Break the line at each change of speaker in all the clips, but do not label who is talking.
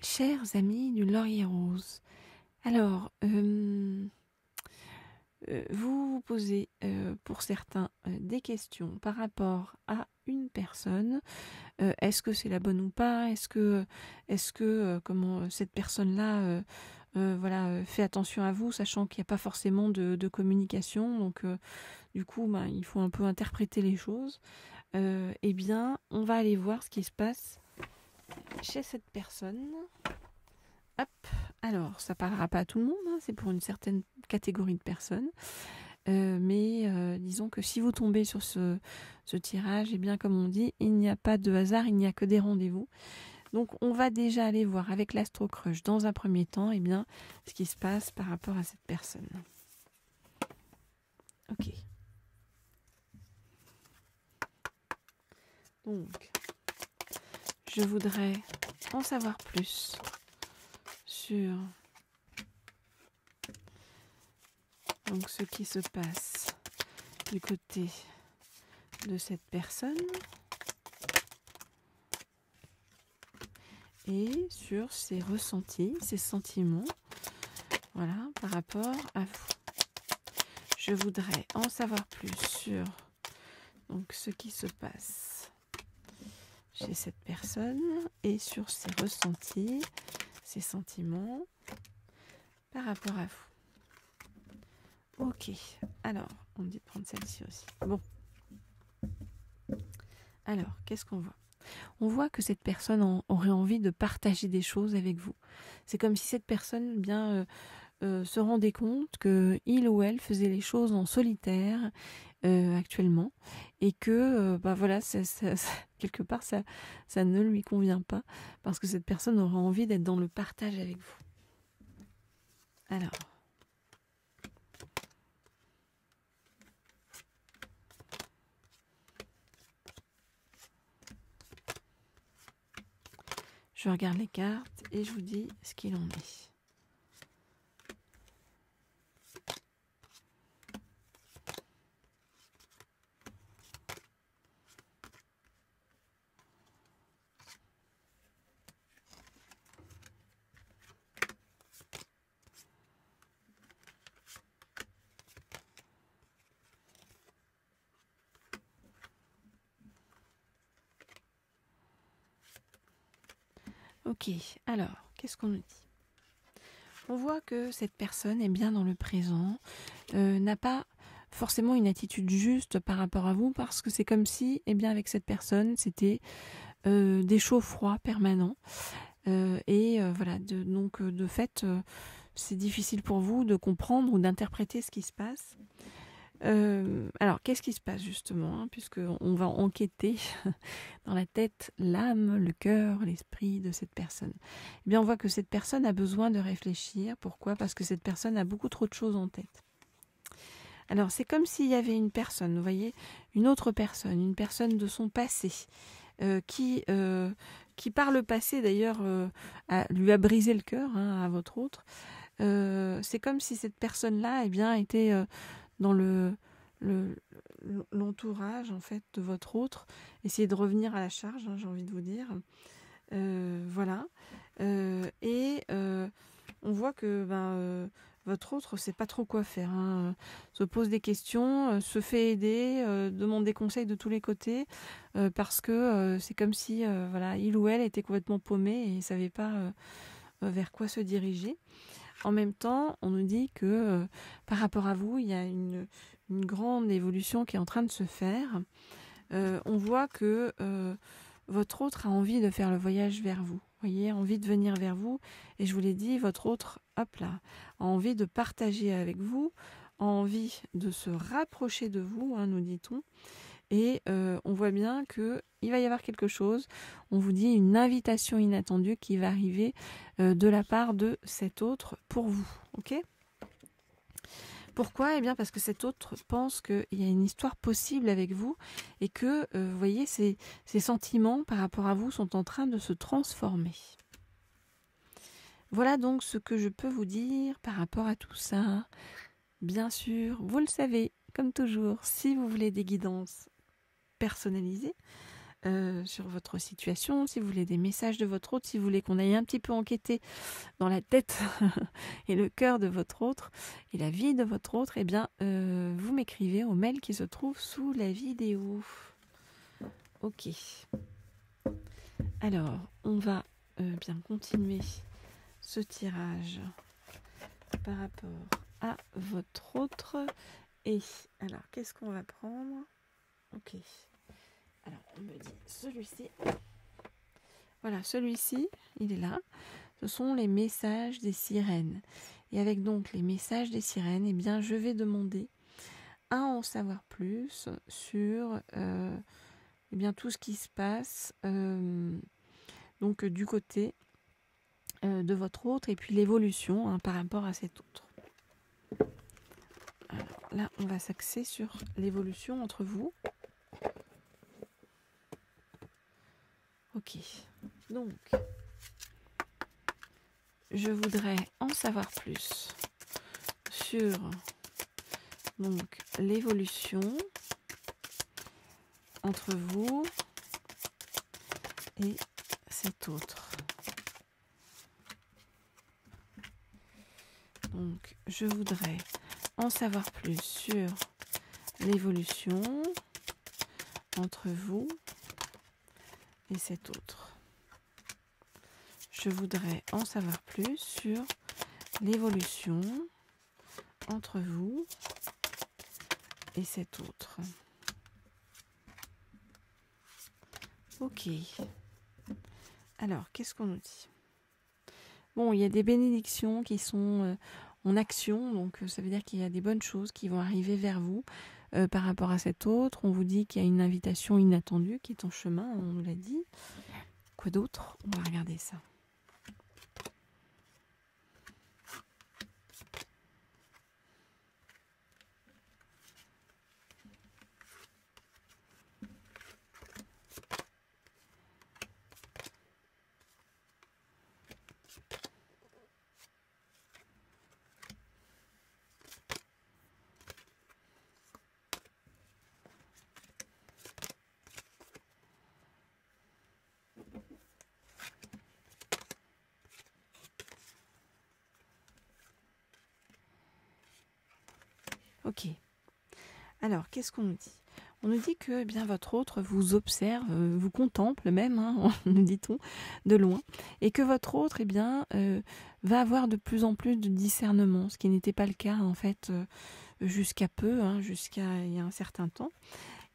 Chers amis du Laurier Rose, alors, vous vous posez pour certains des questions par rapport à une personne. Est-ce que c'est la bonne ou pas? Est-ce que comment cette personne-là voilà, fait attention à vous, sachant qu'il n'y a pas forcément de communication, donc du coup, il faut un peu interpréter les choses. Eh bien, on va aller voir ce qui se passe chez cette personne. Hop, alors ça parlera pas à tout le monde, hein, c'est pour une certaine catégorie de personnes. Mais disons que si vous tombez sur ce tirage, eh bien comme on dit, il n'y a pas de hasard, il n'y a que des rendez-vous. Donc on va déjà aller voir avec l'Astro Crush dans un premier temps, eh bien, ce qui se passe par rapport à cette personne. Ok. Donc, je voudrais en savoir plus sur donc ce qui se passe du côté de cette personne et sur ses ressentis, ses sentiments, voilà, par rapport à vous. Je voudrais en savoir plus sur donc ce qui se passe chez cette personne et sur ses ressentis, ses sentiments par rapport à vous. Ok, alors, on me dit de prendre celle-ci aussi. Bon. Alors, qu'est-ce qu'on voit? On voit que cette personne aurait envie de partager des choses avec vous. C'est comme si cette personne se rendait compte que il ou elle faisait les choses en solitaire actuellement et que voilà, quelque part ça ne lui convient pas parce que cette personne aurait envie d'être dans le partage avec vous. Alors, je regarde les cartes et je vous dis ce qu'il en est. Ok, alors, qu'est-ce qu'on nous dit? On voit que cette personne est bien dans le présent, n'a pas forcément une attitude juste par rapport à vous, parce que c'est comme si, eh bien, avec cette personne, c'était des chauds froids permanents. Voilà, donc de fait, c'est difficile pour vous de comprendre ou d'interpréter ce qui se passe. Alors, qu'est-ce qui se passe justement, hein, puisqu'on va enquêter dans la tête, l'âme, le cœur, l'esprit de cette personne. Eh bien, on voit que cette personne a besoin de réfléchir. Pourquoi? Parce que cette personne a beaucoup trop de choses en tête. Alors, c'est comme s'il y avait une personne, vous voyez, une autre personne, une personne de son passé, qui par le passé d'ailleurs lui a brisé le cœur, hein, à votre autre. C'est comme si cette personne-là, eh bien, était dans l'entourage en fait de votre autre, essayez de revenir à la charge, hein, j'ai envie de vous dire. Voilà. On voit que votre autre ne sait pas trop quoi faire, hein. Se pose des questions, se fait aider, demande des conseils de tous les côtés, parce que c'est comme si voilà, il ou elle était complètement paumé et ne savait pas vers quoi se diriger. En même temps, on nous dit que par rapport à vous, il y a une grande évolution qui est en train de se faire. On voit que votre autre a envie de faire le voyage vers vous. Vous voyez, envie de venir vers vous. Et je vous l'ai dit, votre autre, hop là, a envie de partager avec vous, a envie de se rapprocher de vous, hein, nous dit-on. Et on voit bien qu'il va y avoir quelque chose. On vous dit une invitation inattendue qui va arriver de la part de cet autre pour vous. Ok ? Pourquoi? Eh bien parce que cet autre pense qu'il y a une histoire possible avec vous et que, vous voyez, ces sentiments par rapport à vous sont en train de se transformer. Voilà donc ce que je peux vous dire par rapport à tout ça. Bien sûr, vous le savez, comme toujours, si vous voulez des guidances personnalisées, sur votre situation, si vous voulez des messages de votre hôte, si vous voulez qu'on aille un petit peu enquêter dans la tête et le cœur de votre autre et la vie de votre autre, eh bien, vous m'écrivez au mail qui se trouve sous la vidéo. Ok. Alors, on va bien continuer ce tirage par rapport à votre autre. Et alors, qu'est-ce qu'on va prendre? Ok. Alors, on me dit celui-ci. Voilà, celui-ci, il est là. Ce sont les messages des sirènes. Et avec donc les messages des sirènes, eh bien, je vais demander à en savoir plus sur eh bien, tout ce qui se passe donc du côté de votre autre et puis l'évolution par rapport à cet autre. Alors là, on va s'axer sur l'évolution entre vous. Ok, donc je voudrais en savoir plus sur donc l'évolution entre vous et cet autre. Donc je voudrais en savoir plus sur l'évolution entre vous et cet autre. Je voudrais en savoir plus sur l'évolution entre vous et cet autre. Ok. Alors, qu'est-ce qu'on nous dit? Bon, il y a des bénédictions qui sont en action, donc ça veut dire qu'il y a des bonnes choses qui vont arriver vers vous par rapport à cet autre. On vous dit qu'il y a une invitation inattendue qui est en chemin, on nous l'a dit. Quoi d'autre? On va regarder ça. Ok. Alors, qu'est-ce qu'on nous dit? On nous dit que bien votre autre vous observe, vous contemple même, nous dit-on, de loin, et que votre autre va avoir de plus en plus de discernement, ce qui n'était pas le cas en fait jusqu'à peu, jusqu'à il y a un certain temps,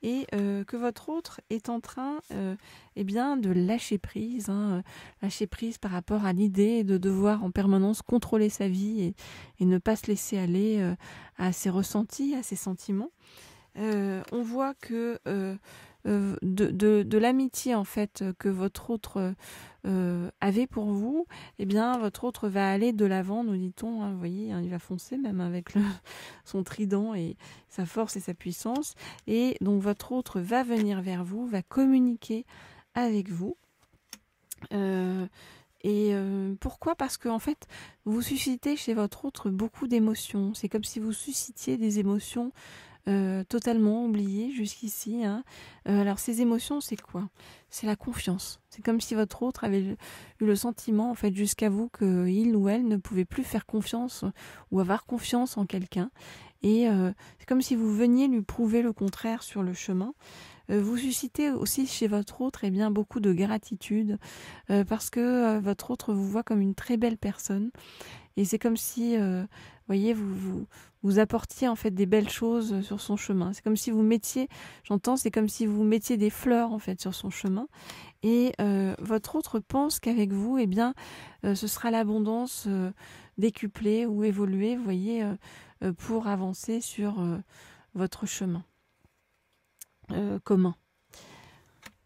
et que votre autre est en train de lâcher prise par rapport à l'idée de devoir en permanence contrôler sa vie et ne pas se laisser aller à ses ressentis, à ses sentiments. On voit que de l'amitié en fait que votre autre avait pour vous, eh bien votre autre va aller de l'avant, nous dit-on, vous voyez, il va foncer même avec son trident et sa force et sa puissance, et donc votre autre va venir vers vous, va communiquer avec vous. Pourquoi? Parce que en fait, vous suscitez chez votre autre beaucoup d'émotions. C'est comme si vous suscitiez des émotions totalement oubliées jusqu'ici. Alors ces émotions, c'est quoi? C'est la confiance. C'est comme si votre autre avait eu le sentiment, en fait, jusqu'à vous, qu'il ou elle ne pouvait plus faire confiance ou avoir confiance en quelqu'un. Et c'est comme si vous veniez lui prouver le contraire sur le chemin. Vous suscitez aussi chez votre autre beaucoup de gratitude parce que votre autre vous voit comme une très belle personne et c'est comme si voyez vous apportiez en fait des belles choses sur son chemin. C'est comme si vous mettiez, c'est comme si vous mettiez des fleurs en fait sur son chemin et votre autre pense qu'avec vous ce sera l'abondance décuplée ou évoluée, vous voyez, pour avancer sur votre chemin commun.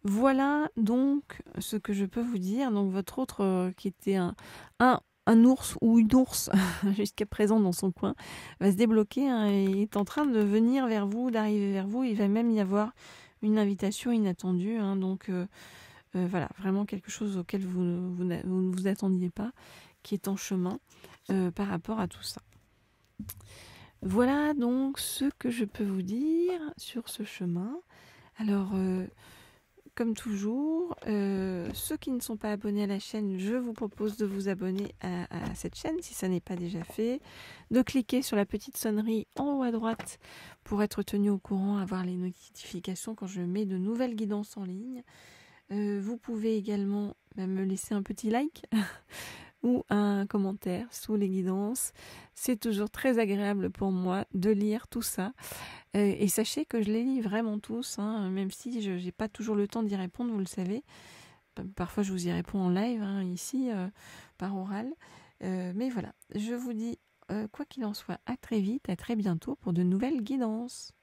Voilà donc ce que je peux vous dire. Donc votre autre qui était un ours ou une ours jusqu'à présent dans son coin va se débloquer et est en train de venir vers vous, d'arriver vers vous. Il va même y avoir une invitation inattendue. Donc voilà, vraiment quelque chose auquel vous ne vous attendiez pas, qui est en chemin par rapport à tout ça. Voilà donc ce que je peux vous dire sur ce chemin. Alors, Comme toujours, ceux qui ne sont pas abonnés à la chaîne, je vous propose de vous abonner à cette chaîne si ça n'est pas déjà fait, de cliquer sur la petite sonnerie en haut à droite pour être tenu au courant, avoir les notifications quand je mets de nouvelles guidances en ligne. Vous pouvez également me laisser un petit like ou un commentaire sous les guidances. C'est toujours très agréable pour moi de lire tout ça. Et sachez que je les lis vraiment tous, hein, même si je n'ai pas toujours le temps d'y répondre, vous le savez. Parfois, je vous y réponds en live, hein, ici, par oral. Mais voilà, je vous dis, quoi qu'il en soit, à très vite, à très bientôt pour de nouvelles guidances.